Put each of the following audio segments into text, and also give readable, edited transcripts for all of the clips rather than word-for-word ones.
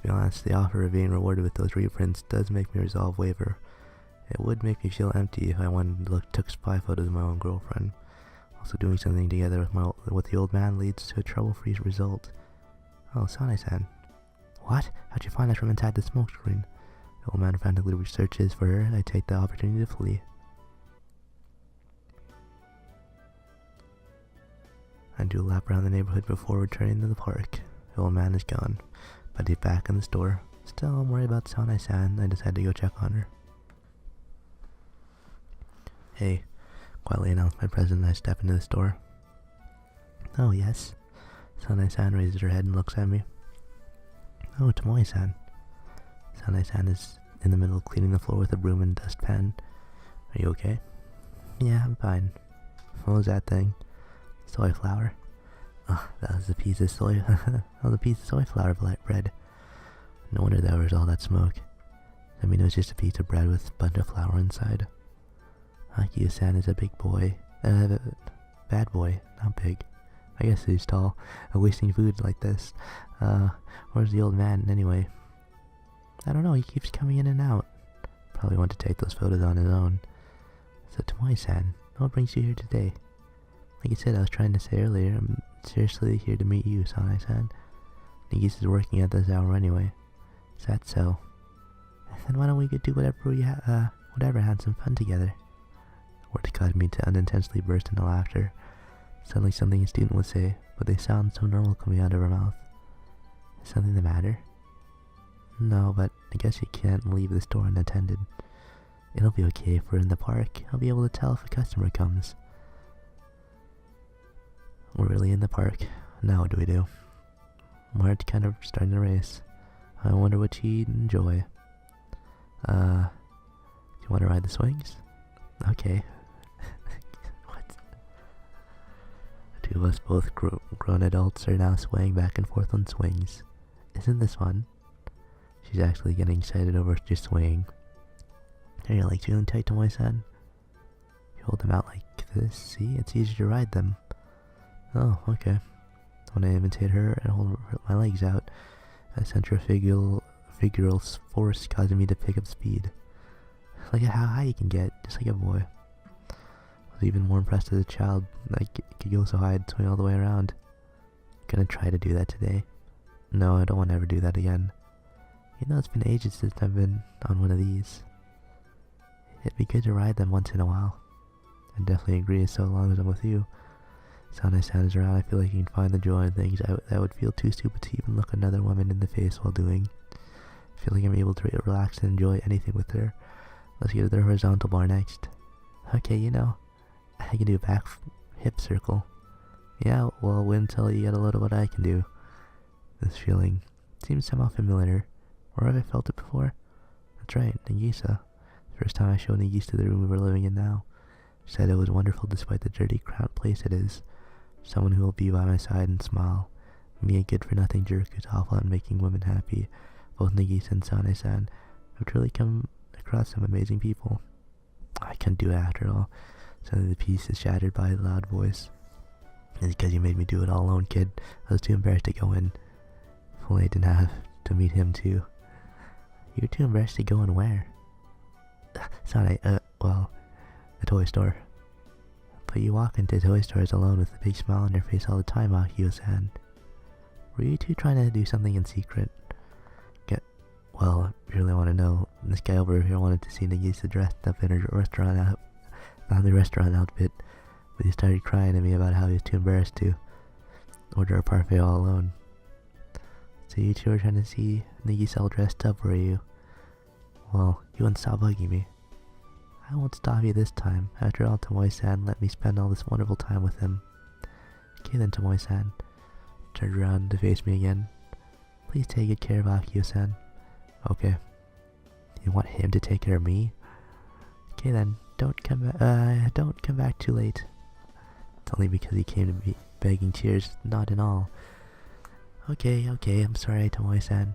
To be honest, the offer of being rewarded with those reprints does make me resolve waver. It would make me feel empty if I took spy photos of my own girlfriend. Also, doing something together with the old man leads to a trouble-free result. Oh, Sane-san. What? How'd you find us from inside the smoke screen? The old man frantically researches for her. I take the opportunity to flee. I do a lap around the neighborhood before returning to the park. The old man is gone, but he's back in the store. Still, I'm worried about Sane-san. I decide to go check on her. Hey, quietly announced my presence. I step into the store. Oh, yes. Sane-san raises her head and looks at me. Oh, Tomoe-san. Sane-san is in the middle of cleaning the floor with a broom and dustpan. Are you okay? Yeah, I'm fine. What was that thing? Soy flour. Oh, that was a piece of soy. That was a piece of soy flour bread. No wonder there was all that smoke. I mean, it was just a piece of bread with a bunch of flour inside. Akio-san is a big boy. Bad boy, not big. I guess he's tall. Wasting food like this. Where's the old man anyway? I don't know, he keeps coming in and out. Probably want to take those photos on his own. So Tomoe-san, what brings you here today? Like I said, I was trying to say earlier, I'm seriously here to meet you, Sane-san. Nagisa is working at this hour anyway. Is that so? Then why don't we do whatever, have some fun together? Words caused me to unintentionally burst into laughter. Suddenly something a student would say, but they sound so normal coming out of her mouth. Is something the matter? No, but I guess you can't leave the store unattended. It'll be okay if we're in the park. I'll be able to tell if a customer comes. We're really in the park. Now what do we do? My heart's kind of starting to race. I wonder what she'd enjoy. Do you want to ride the swings? Okay. What? The two of us, both grown adults, are now swaying back and forth on swings. Isn't this fun? She's actually getting excited over just swaying. Are your legs feeling tight, Tomoe-san? You hold them out like this, see? It's easier to ride them. Oh, okay. When I imitate her and hold my legs out, a centrifugal force causing me to pick up speed. Look at how high you can get, just like a boy. I was even more impressed as a child that I could go so high and swing all the way around. Gonna try to do that today. No, I don't want to ever do that again. You know, it's been ages since I've been on one of these. It'd be good to ride them once in a while. I definitely agree, so long as I'm with you. Sane-san is around, I feel like you can find the joy in things that would feel too stupid to even look another woman in the face while doing. I feel like I'm able to relax and enjoy anything with her. Let's get to the horizontal bar next. Okay, you know, I can do a back hip circle. Yeah, well, wait until you get a load of what I can do. This feeling seems somehow familiar. Where have I felt it before? That's right, Nagisa. The first time I showed Nagisa the room we were living in now. She said it was wonderful despite the dirty, crowded place it is. Someone who will be by my side and smile. Me, a good-for-nothing jerk who's awful at making women happy. Both Nagisa and Sane-san have truly come across some amazing people. I couldn't do it after all. Suddenly the peace is shattered by a loud voice. It's because you made me do it all alone, kid. I was too embarrassed to go in. If only I didn't have to meet him too. You're too embarrassed to go in where? Sorry, well, a toy store. But you walk into toy stores alone with a big smile on your face all the time, Akio-san. Were you two trying to do something in secret? Well, if you really want to know, this guy over here wanted to see Nagisa dressed up in her restaurant outfit, but he started crying to me about how he was too embarrassed to order a parfait all alone. So you two were trying to see Nagisa all dressed up, were you? Well, you wouldn't stop bugging me. I won't stop you this time. After all, Tomoe-san let me spend all this wonderful time with him. Okay then, Tomoe-san. Turned around to face me again. Please take good care of Akio-san. Okay. You want him to take care of me? Okay then, don't come back too late. It's only because he came to me begging tears, not in all. Okay, I'm sorry, Tomoe-san.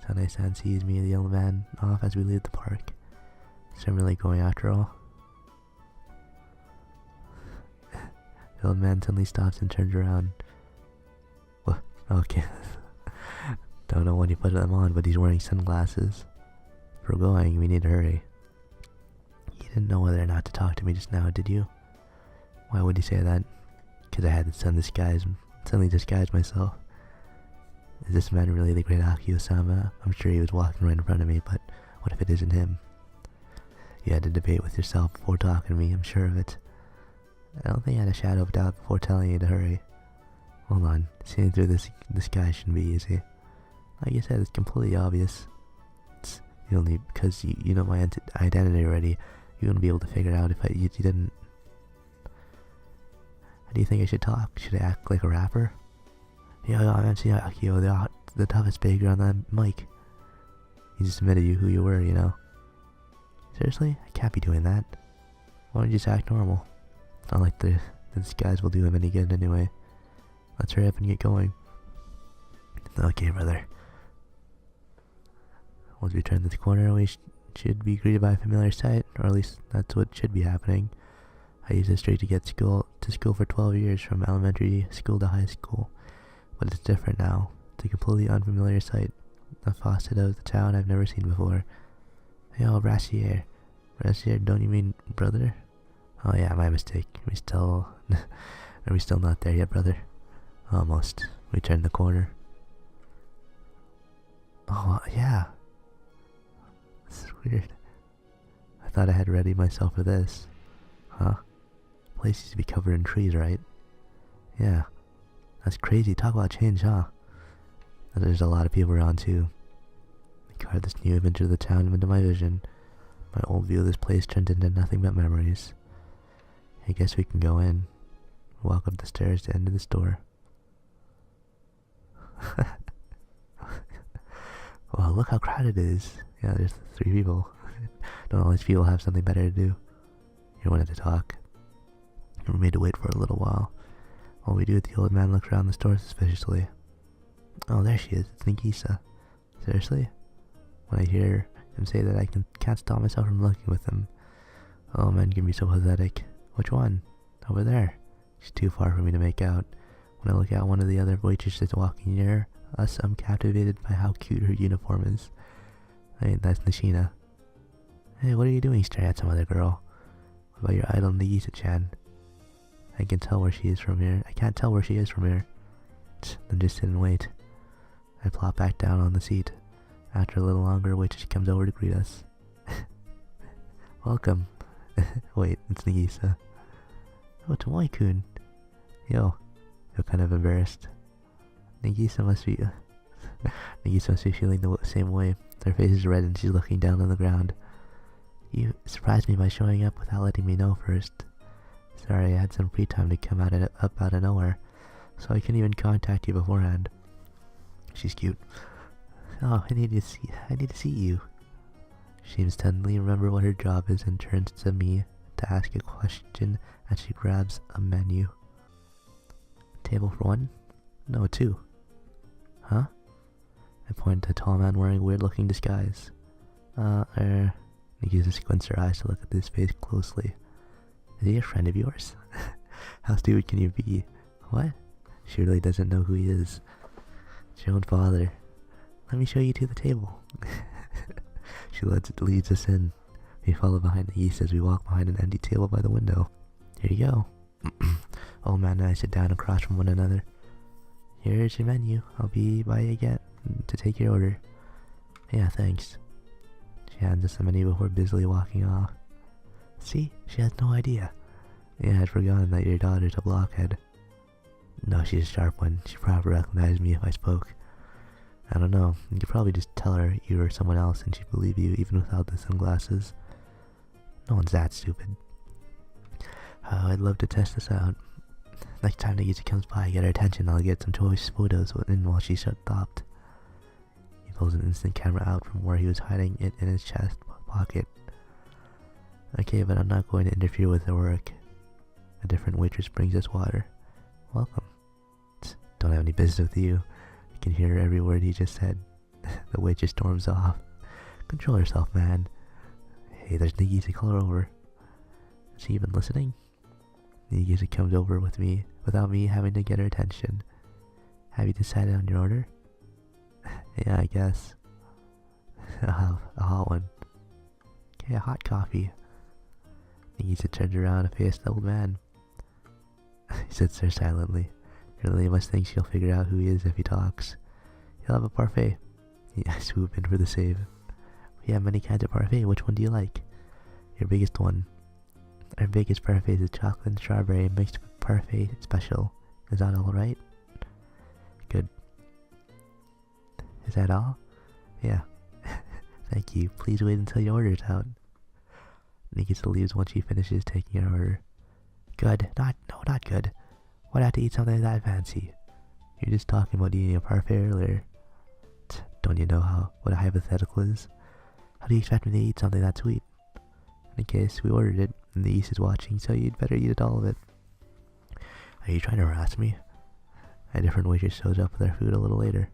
Sane-san sees me and the young man off as we leave the park. So I'm really going after all. The old man suddenly stops and turns around. What? Okay. Don't know when he put them on, but he's wearing sunglasses. If we're going, we need to hurry. You didn't know whether or not to talk to me just now, did you? Why would you say that? Because I had to suddenly disguise myself. Is this man really the great Aki-Osama? I'm sure he was walking right in front of me, but what if it isn't him? You had to debate with yourself before talking to me, I'm sure of it. I don't think I had a shadow of doubt before telling you to hurry. Hold on, seeing through this disguise shouldn't be easy. Like you said, it's completely obvious. It's only because you know my identity already. You wouldn't be able to figure it out if you didn't. How do you think I should talk? Should I act like a rapper? Yo, I'm MC Akio, the toughest baker on that mic. You just admitted who you were, you know. Seriously? I can't be doing that. Why don't you just act normal? It's not like the disguise will do him any good anyway. Let's hurry up and get going. Okay, brother. Once we turn this corner, we should be greeted by a familiar sight, or at least that's what should be happening. I used this street to get to school for 12 years, from elementary school to high school. But it's different now. It's a completely unfamiliar sight. A facet of the town I've never seen before. Yo, Brassier. Brassier, don't you mean brother? Oh yeah, my mistake. Are we still not there yet, brother? Almost. We turned the corner. Oh, yeah. This is weird. I thought I had readied myself for this. Huh? Place used to be covered in trees, right? Yeah. That's crazy. Talk about change, huh? And there's a lot of people around, too. I carved this new image of the town into my vision. My old view of this place turned into nothing but memories. I guess we can go in. Walk up the stairs to enter the store. Well, look how crowded it is. Yeah, there's 3 people. Don't all these people have something better to do? You wanted to talk. We made to wait for a little while. While we do it, the old man looks around the store suspiciously. Oh, there she is. It's Nagisa. Seriously? When I hear him say that, I can't stop myself from looking with him. Oh, men can be so pathetic. Which one? Over there. She's too far for me to make out. When I look at one of the other waitresses walking near us, I'm captivated by how cute her uniform is. Hey, that's Nishina. Hey, what are you doing staring at some other girl? What about your idol Nagisa-chan? I can tell where she is from here. I can't tell where she is from here. Then just sit and wait. I plop back down on the seat. After a little longer, a waitress comes over to greet us. Welcome. Wait, it's Nagisa. Oh, Tomoe-kun. Yo, feel kind of embarrassed. Nagisa must be feeling the same way. Her face is red and she's looking down on the ground. You surprised me by showing up without letting me know first. Sorry, I had some free time to come up out of nowhere, so I couldn't even contact you beforehand. She's cute. Oh, I need to see you. She seems to suddenly remember what her job is and turns to me to ask a question as she grabs a menu. Table for 1? No, 2. Huh? I point to a tall man wearing a weird-looking disguise. Nagisa squints her eyes to look at his face closely. Is he a friend of yours? How stupid can you be? What? She really doesn't know who he is. It's your own father. Let me show you to the table. She leads us in. We follow behind Nagisa as we walk behind an empty table by the window. Here you go. Old man and I sit down across from one another. Here's your menu. I'll be by again to take your order. Yeah, thanks. She hands us the menu before busily walking off. See? She has no idea. Yeah, I'd forgotten that your daughter's a blockhead. No, she's a sharp one. She'd probably recognize me if I spoke. I don't know. You could probably just tell her you were someone else and she'd believe you even without the sunglasses. No one's that stupid. Oh, I'd love to test this out. Next time Nagisa comes by, get her attention, I'll get some choice photos while she's stopped. He pulls an instant camera out from where he was hiding it in his chest pocket. Okay, but I'm not going to interfere with her work. A different waitress brings us water. Welcome. Don't have any business with you. I can hear every word he just said. The waitress storms off. Control yourself, man. Hey, there's Nagisa, call her over. Is she even listening? Nagisa comes over with me without me having to get her attention. Have you decided on your order? Yeah, I guess. I'll have a hot one. Okay, a hot coffee. Nagisa turns around and faces the old man. He sits there silently. Really must think she'll figure out who he is if he talks. He'll have a parfait. I swoop in for the save. We have many kinds of parfait. Which one do you like? Your biggest one. Our biggest parfait is a chocolate and strawberry mixed with parfait special. Is that alright? Good. Is that all? Yeah. Thank you. Please wait until your order's out. Nikita leaves once she finishes taking her order. Good. Not good. Why'd I have to eat something that fancy? You were just talking about eating a parfait earlier. Don't you know what a hypothetical is? How do you expect me to eat something that sweet? In any case, we ordered it, and the yeast is watching, so you'd better eat it all of it. Are you trying to harass me? A different waitress shows up with our food a little later.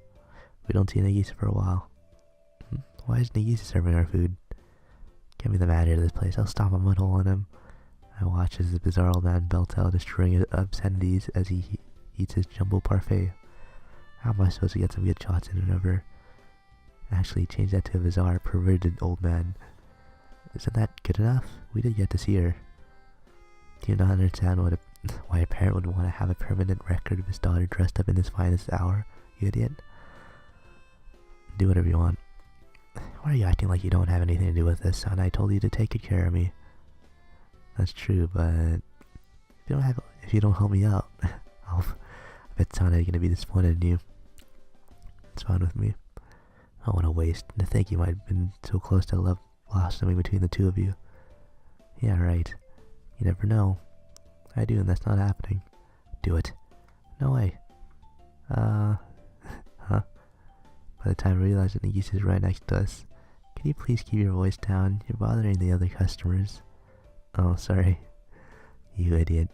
We don't see Nagisa for a while. Why is Nagisa serving our food? Get me the manager of this place. I'll stomp a mud hole in him. I watch as the bizarre old man belts out a string of obscenities as he eats his jumbo parfait. How am I supposed to get some good shots in and of her? Actually, change that to a bizarre, perverted old man. Isn't that good enough? We did get to see her. Do you not understand why a parent would want to have a permanent record of his daughter dressed up in his finest hour, you idiot? Do whatever you want. Why are you acting like you don't have anything to do with this, son? I told you to take good care of me. That's true, but if you don't help me out, I bet Sana's gonna be disappointed in you. It's fine with me. Oh, what a waste. To think you might have been so close to love blossoming between the two of you. Yeah, right. You never know. I do, and that's not happening. Do it. No way. Huh? By the time I realize that Nagisa is right next to us. Can you please keep your voice down? You're bothering the other customers. Oh, sorry. You idiot.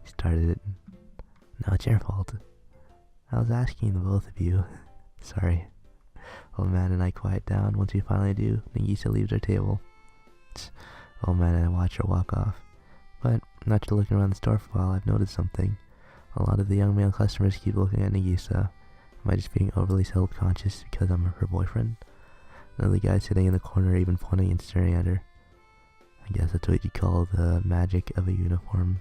You started it. No, it's your fault. I was asking the both of you. Sorry. Old man and I quiet down. Once we finally do, Nagisa leaves our table. Old man and I watch her walk off. But, after looking around the store for a while, I've noticed something. A lot of the young male customers keep looking at Nagisa. Am I just being overly self-conscious because I'm her boyfriend? None of the guys sitting in the corner are even pointing and staring at her. I guess that's what you call the magic of a uniform.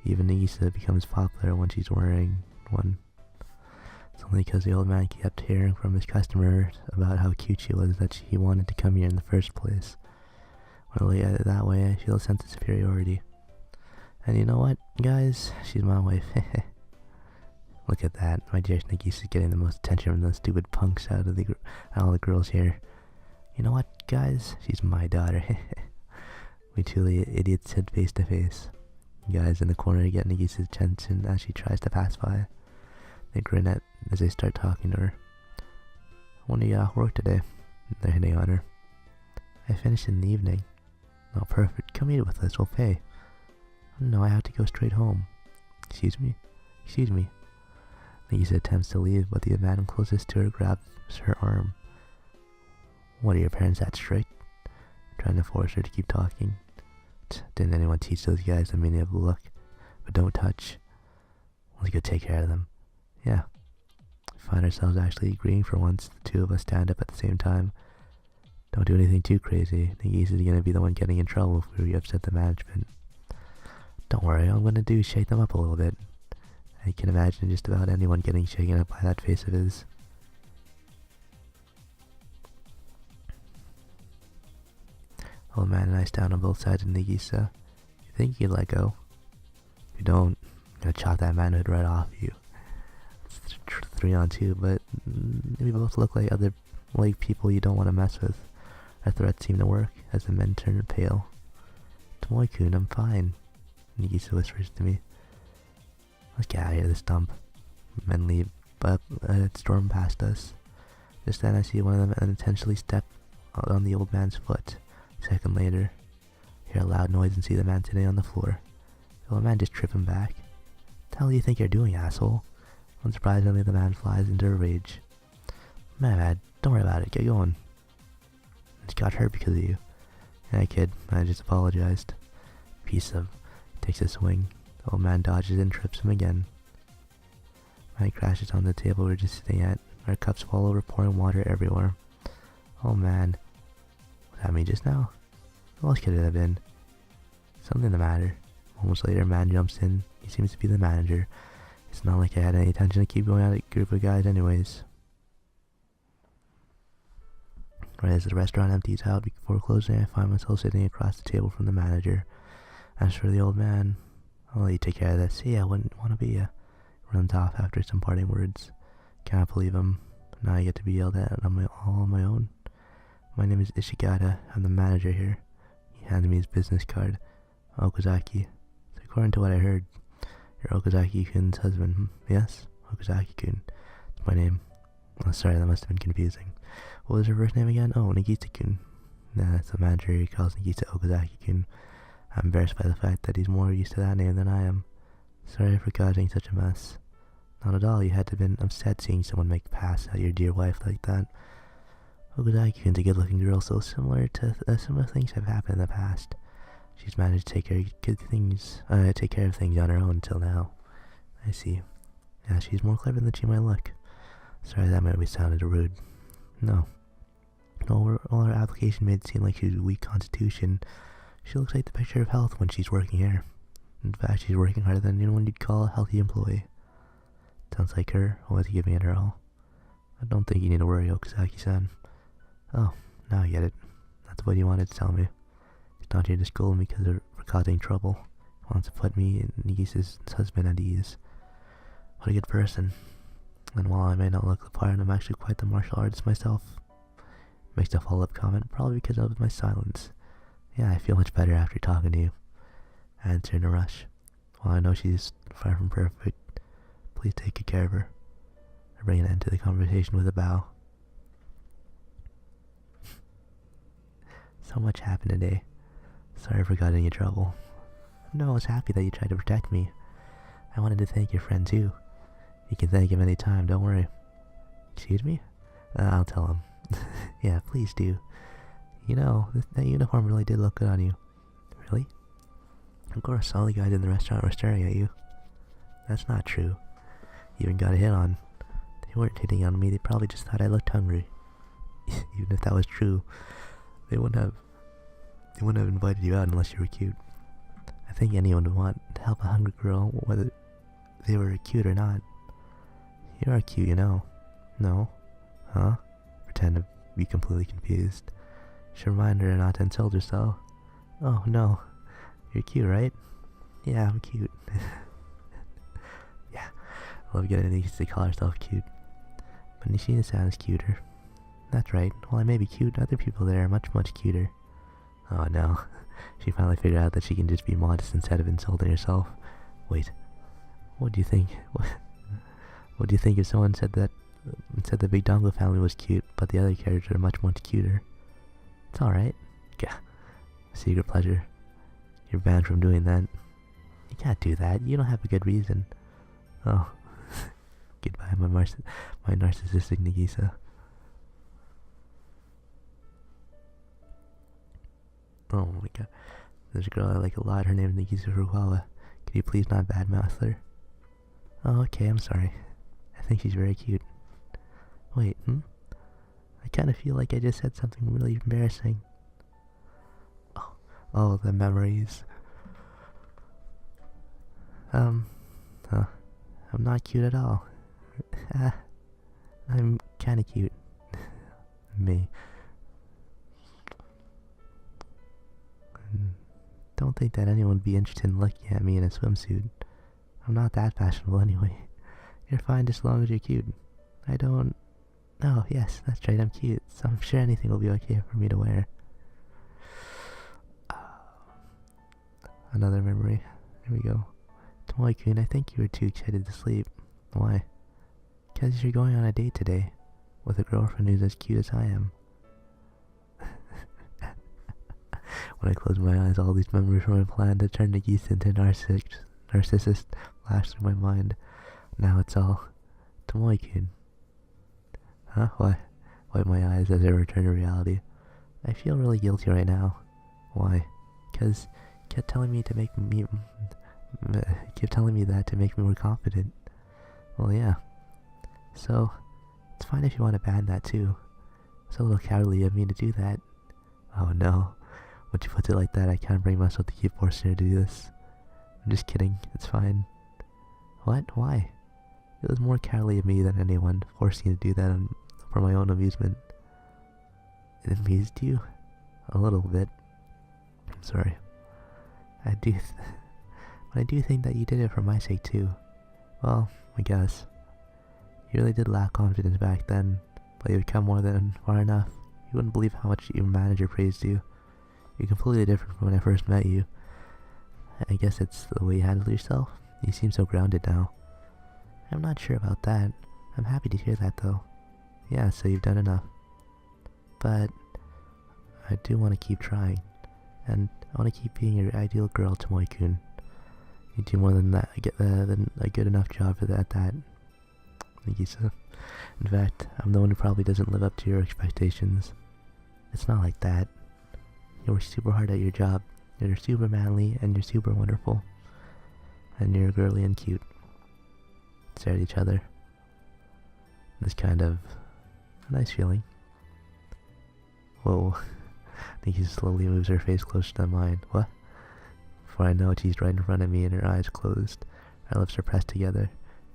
Even Nagisa becomes popular when she's wearing one. It's only because the old man kept hearing from his customers about how cute she was that he wanted to come here in the first place. When I look at it that way, I feel a sense of superiority. And you know what, guys? She's my wife. Look at that. My dear Nagisa's getting the most attention from those stupid punks out of all the girls here. You know what, guys? She's my daughter. We two idiots sit face to face. You guys in the corner get Nagisa's attention as she tries to pass by. They grin as they start talking to her. When do you get off work today? They're hitting on her. I finished in the evening. Oh, perfect. Come eat with us. We'll pay. No, I have to go straight home. Excuse me? Excuse me. Nagisa attempts to leave, but the man closest to her grabs her arm. What, are your parents that strict? Trying to force her to keep talking. Didn't anyone teach those guys the meaning of the look? But don't touch. Let's go take care of them. Yeah. We find ourselves actually agreeing for once. The two of us stand up at the same time. Don't do anything too crazy. Nagisa is going to be the one getting in trouble if we upset the management. Don't worry, all I'm going to do is shake them up a little bit. I can imagine just about anyone getting shaken up by that face of his. Old man and I stand on both sides of Nagisa. You think you'd let go? If you don't, I'm gonna chop that manhood right off you. It's 3-on-2, but we both look like people you don't want to mess with. Our threats seem to work as the men turn pale. Tomoe-kun, I'm fine, Nagisa whispers to me. Let's get out of here, this dump. Men leave, but storm past us. Just then I see one of them unintentionally step on the old man's foot. A second later, hear a loud noise and see the man sitting on the floor. The old man just tripped him back. What the hell do you think you're doing, asshole? Unsurprisingly, the man flies into a rage. Man, don't worry about it, get going. I just got hurt because of you. Yeah, kid, I just apologized. Piece of... Takes a swing. The old man dodges and trips him again. Man crashes on the table we're just sitting at. Our cups fall over, pouring water everywhere. Oh man. What happened to me just now? What else could it have been? Something the matter. Moments later, a man jumps in. He seems to be the manager. It's not like I had any intention to keep going at a group of guys anyways. Right as the restaurant empties out before closing, I find myself sitting across the table from the manager. As for the old man, I'll let you take care of this. See, I wouldn't want to be runs off after some parting words. Can't believe him. Now I get to be yelled at all on my own. My name is Ishigata. I'm the manager here. He handed me his business card. Okazaki. So according to what I heard, you're Okazaki-kun's husband. Yes? Okazaki-kun. It's my name. Oh, sorry, that must have been confusing. What was her first name again? Oh, Nagisa-kun. Nah, that's the manager. He calls Nagisa Okazaki-kun. I'm embarrassed by the fact that he's more used to that name than I am. Sorry for causing such a mess. Not at all. You had to have been upset seeing someone make a pass at your dear wife like that. Okazaki-kun's a good-looking girl, so similar things have happened in the past. She's managed to take care of things on her own until now. I see. Yeah, she's more clever than she might look. Sorry, that might be sounded rude. No. All her application made it seem like she was a weak constitution. She looks like the picture of health when she's working here. In fact, she's working harder than anyone you'd call a healthy employee. Sounds like her, always giving it her all. I don't think you need to worry, Okazaki-san. Oh, now I get it. That's what you wanted to tell me. He's not here to scold me because for causing trouble. He wants to put me and Nagisa's husband at ease. What a good person. And while I may not look the part, I'm actually quite the martial artist myself. Makes a follow-up comment, probably because of my silence. Yeah, I feel much better after talking to you. I answer in a rush. While I know she's far from perfect, please take good care of her. I bring an end to the conversation with a bow. So much happened today. Sorry for getting you trouble. No, I was happy that you tried to protect me. I wanted to thank your friend too. You can thank him any time, don't worry. Excuse me? I'll tell him. Yeah, please do. You know, that uniform really did look good on you. Really? Of course, all the guys in the restaurant were staring at you. That's not true. You even got a hit on. They weren't hitting on me, they probably just thought I looked hungry. Even if that was true, they wouldn't have invited you out unless you were cute. I think anyone would want to help a hungry girl, whether they were cute or not. You are cute, you know. No? Huh? Pretend to be completely confused. Should remind her not to insult herself. Oh, no. You're cute, right? Yeah, I'm cute. Yeah, I love getting Nagisa to call herself cute. But Nishina sounds cuter. That's right. While I may be cute, other people there are much, much cuter. Oh no. She finally figured out that she can just be modest instead of insulting herself. Wait. What do you think? What do you think if someone said the Big Dongo family was cute, but the other characters are much, much cuter? It's alright. Yeah. Secret pleasure. You're banned from doing that. You can't do that. You don't have a good reason. Oh. Goodbye, my narcissistic Nagisa. Oh my god. There's a girl I like a lot. Her name is Nagisa Furukawa. Could you please not badmouth her? Oh, okay, I'm sorry. I think she's very cute. Wait, I kind of feel like I just said something really embarrassing. Oh, the memories. I'm not cute at all. I'm kinda cute. Me. Don't think that anyone would be interested in looking at me in a swimsuit. I'm not that fashionable anyway. You're fine just as long as you're cute. I don't... Oh, yes, that's right, I'm cute, so I'm sure anything will be okay for me to wear. Another memory. Here we go. Tomoe-kun, I think you were too excited to sleep. Why? Because you're going on a date today. With a girlfriend who's as cute as I am. When I close my eyes, all these memories from my plan to turn Nagisa into a narcissist flash through my mind. Now it's all Tomoe-kun. Huh? Why? Wipe my eyes as I return to reality. I feel really guilty right now. Why? Because you kept telling me that to make me more confident. Well, yeah. So, it's fine if you want to ban that too. It's a little cowardly of me to do that. Oh no. When she puts it like that, I can't bring myself to keep forcing her to do this. I'm just kidding. It's fine. What? Why? It was more cowardly of me than anyone, forcing you to do that for my own amusement. It amused you? A little bit. I'm sorry. But I do think that you did it for my sake too. Well, I guess. You really did lack confidence back then, but you've come more than far enough. You wouldn't believe how much your manager praised you. You're completely different from when I first met you. I guess it's the way you handle yourself. You seem so grounded now. I'm not sure about that. I'm happy to hear that though. Yeah, so you've done enough. But I do want to keep trying. And I want to keep being your ideal girl, Tomoe-kun. You do more than that, than a good enough job for that. Nagisa. In fact, I'm the one who probably doesn't live up to your expectations. It's not like that. You work super hard at your job. You're super manly and you're super wonderful. And you're girly and cute. Stare at each other. It's kind of a nice feeling. Whoa. Nikki slowly moves her face closer to mine. What? Before I know it, she's right in front of me and her eyes closed. Our lips are pressed together.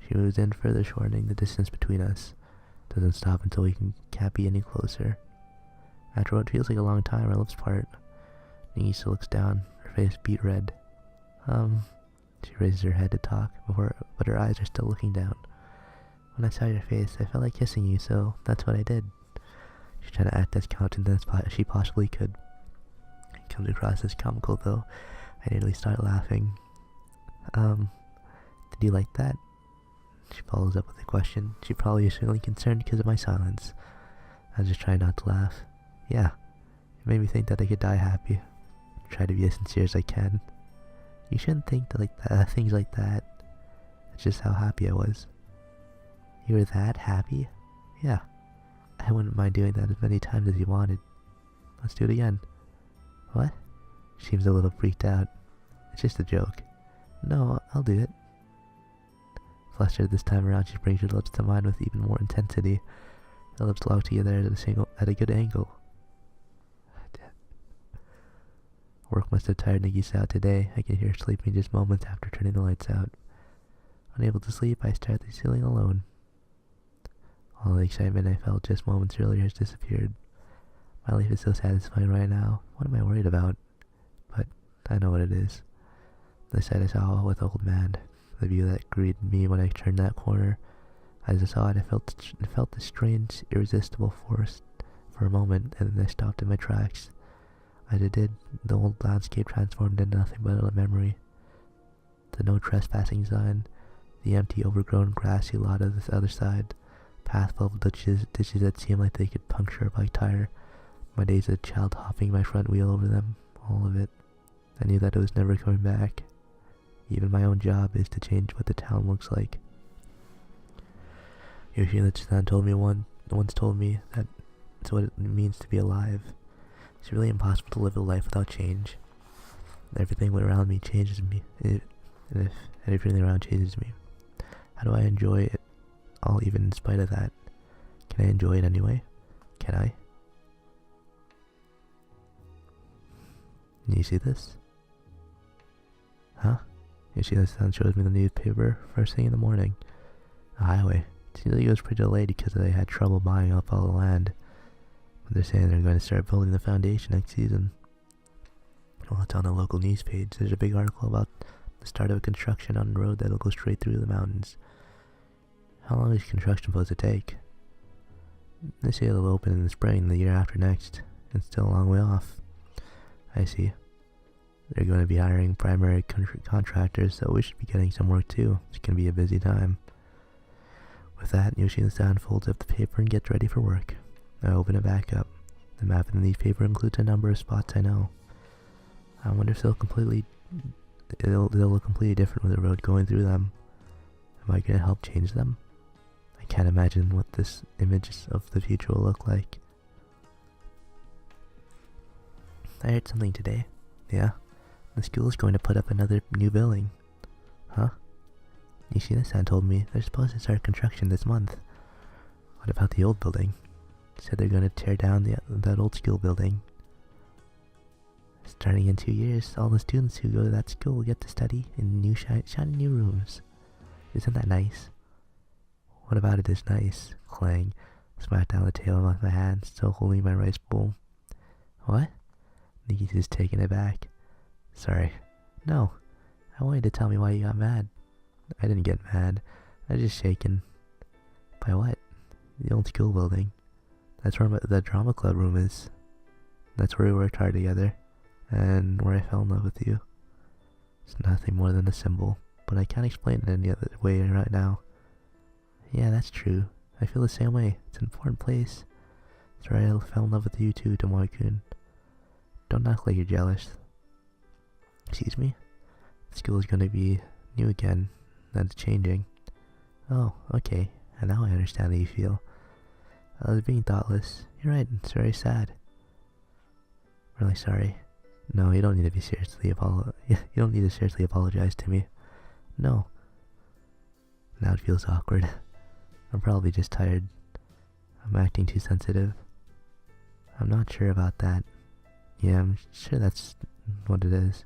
She moves in further, shortening the distance between us. Doesn't stop until we can't be any closer. After what feels like a long time, our lips part. Nikki looks down, her face beet red. She raises her head to talk, but her eyes are still looking down. When I saw your face, I felt like kissing you, so that's what I did. She's trying to act as confident as she possibly could. It comes across as comical, though. I nearly start laughing. Did you like that? She follows up with a question. She probably is feeling concerned because of my silence. I was just trying not to laugh. Yeah, it made me think that I could die happy. Try to be as sincere as I can. You shouldn't think that things like that. It's just how happy I was. You were that happy? Yeah. I wouldn't mind doing that as many times as you wanted. Let's do it again. What? She seems a little freaked out. It's just a joke. No, I'll do it. Flustered this time around, she brings her lips to mine with even more intensity. Her lips lock together at a good angle. Work must have tired Nagisa out today. I can hear her sleeping just moments after turning the lights out. Unable to sleep, I stare at the ceiling alone. All the excitement I felt just moments earlier has disappeared. My life is so satisfying right now. What am I worried about? But I know what it is. The sight I saw with the old man, the view that greeted me when I turned that corner. As I saw it, I felt this strange, irresistible force for a moment, and then I stopped in my tracks. As it did, the old landscape transformed into nothing but a memory. The no trespassing sign, the empty, overgrown, grassy lot of the other side, path full of ditches that seemed like they could puncture a bike tire, my days as a child hopping my front wheel over them, all of it. I knew that it was never coming back. Even my own job is to change what the town looks like. Yoshida-chan once told me that it's what it means to be alive. It's really impossible to live a life without change. Everything around me changes me, and if everything around changes me, how do I enjoy it all even in spite of that? Can I enjoy it anyway? Can I? You see this? Huh? Yoshida-san shows me the newspaper first thing in the morning. The highway. It seems like it was pretty delayed because they had trouble buying up all the land. But they're saying they're going to start building the foundation next season. Well, it's on the local news page. There's a big article about the start of construction on a road that'll go straight through the mountains. How long is construction supposed to take? They say it'll open in the spring, the year after next. It's still a long way off. I see. They're going to be hiring primary contractors, so we should be getting some work too. It's going to be a busy time. With that, Yoshida-san folds up the paper and gets ready for work. I open it back up. The map in the newspaper includes a number of spots I know. I wonder if it'll look completely different with the road going through them. Am I going to help change them? I can't imagine what this image of the future will look like. I heard something today. Yeah? The school is going to put up another new building. Huh? Yoshida-san told me they're supposed to start construction this month. What about the old building? Said they're gonna tear down that old school building. Starting in 2 years, all the students who go to that school will get to study in new shiny new rooms. Isn't that nice? What about it is nice? Clang. Smacked down the table with my hand, still holding my rice bowl. What? Nikki's taking it back. Sorry. No. I want you to tell me why you got mad. I didn't get mad. I was just shaken. By what? The old school building. That's where the drama club room is. That's where we worked hard together. And where I fell in love with you. It's nothing more than a symbol, but I can't explain it any other way right now. Yeah, that's true. I feel the same way. It's an important place. It's where I fell in love with you too, Tomoe-kun. Don't act like you're jealous. Excuse me? The school is gonna be new again. That's changing. Oh, okay. And now I understand how you feel. I was being thoughtless. You're right, it's very sad. Really sorry. No, you don't need to be seriously you don't need to seriously apologize to me. No. Now it feels awkward. I'm probably just tired. I'm acting too sensitive. I'm not sure about that. Yeah, I'm sure that's what it is.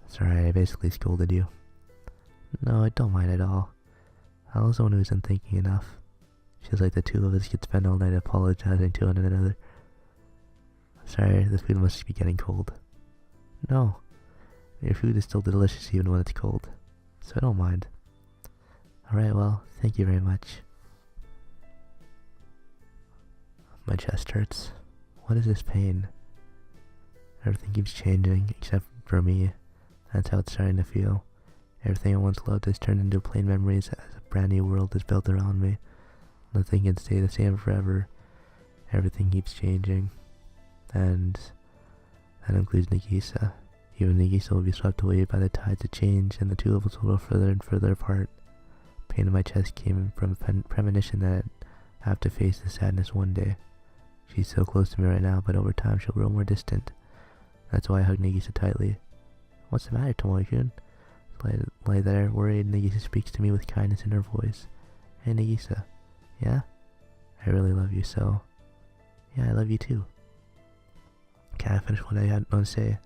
Sorry, I basically scolded you. No, I don't mind at all. I was the one who wasn't thinking enough. Feels like the two of us could spend all night apologizing to one another. Sorry, the food must be getting cold. No, your food is still delicious even when it's cold, so I don't mind. Alright, well, thank you very much. My chest hurts. What is this pain? Everything keeps changing, except for me. That's how it's starting to feel. Everything I once loved has turned into plain memories as a brand new world is built around me. Nothing can stay the same forever. Everything keeps changing. And that includes Nagisa. Even Nagisa will be swept away by the tides of change, and the two of us will go further and further apart. Pain in my chest came from a premonition that I have to face the sadness one day. She's so close to me right now, but over time she'll grow more distant. That's why I hug Nagisa tightly. What's the matter, Tomoe-kun? Lie there, worried. Nagisa speaks to me with kindness in her voice. Hey, Nagisa. Yeah? I really love you so. Yeah, I love you too. Can't finish what I had to say.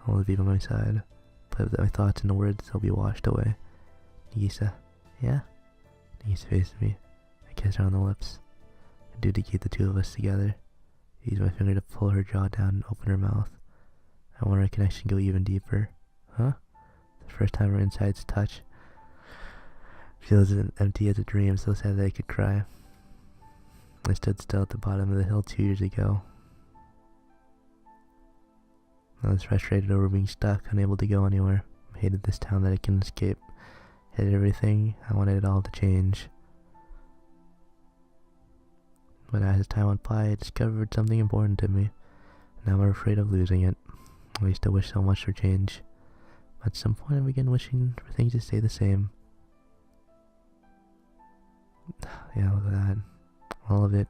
I want to be by my side. Put my thoughts into words, they'll be washed away. Nagisa. Yeah? Nagisa faces me. I kiss her on the lips. I do to keep the two of us together. I use my finger to pull her jaw down and open her mouth. I want our connection to go even deeper. Huh? The first time our insides touch. Feels as empty as a dream, so sad that I could cry. I stood still at the bottom of the hill 2 years ago. I was frustrated over being stuck, unable to go anywhere. I hated this town that I couldn't escape. I hated everything. I wanted it all to change. But as time went by, I discovered something important to me. Now I'm afraid of losing it. I used to wish so much for change. At some point I began wishing for things to stay the same. Yeah, look at that. All of it.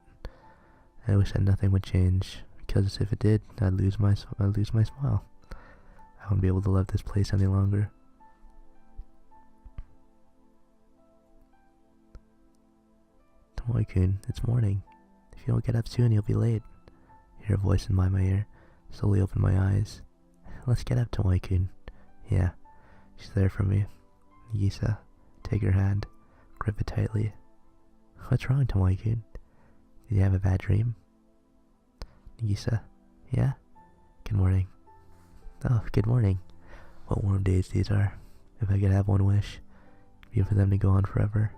I wish that nothing would change, because if it did, I'd lose my smile. I wouldn't be able to love this place any longer. Tomoe-kun, it's morning. If you don't get up soon, you'll be late. I hear a voice in my ear. Slowly open my eyes. Let's get up, Tomoe-kun. Yeah, she's there for me. Nagisa, take her hand. Grip it tightly. What's wrong, Tomoe-kun? Did you have a bad dream? Nagisa, yeah? Good morning. Oh, good morning. What warm days these are. If I could have one wish, it'd be for them to go on forever.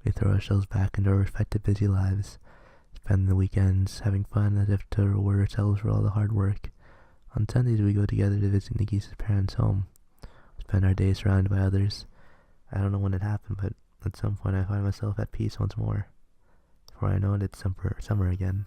We throw ourselves back into our respective busy lives, spend the weekends having fun as if to reward ourselves for all the hard work. On Sundays we go together to visit Nagisa's parents' home. We spend our days surrounded by others. I don't know when it happened, but at some point I find myself at peace once more. Before I know it, it's summer again.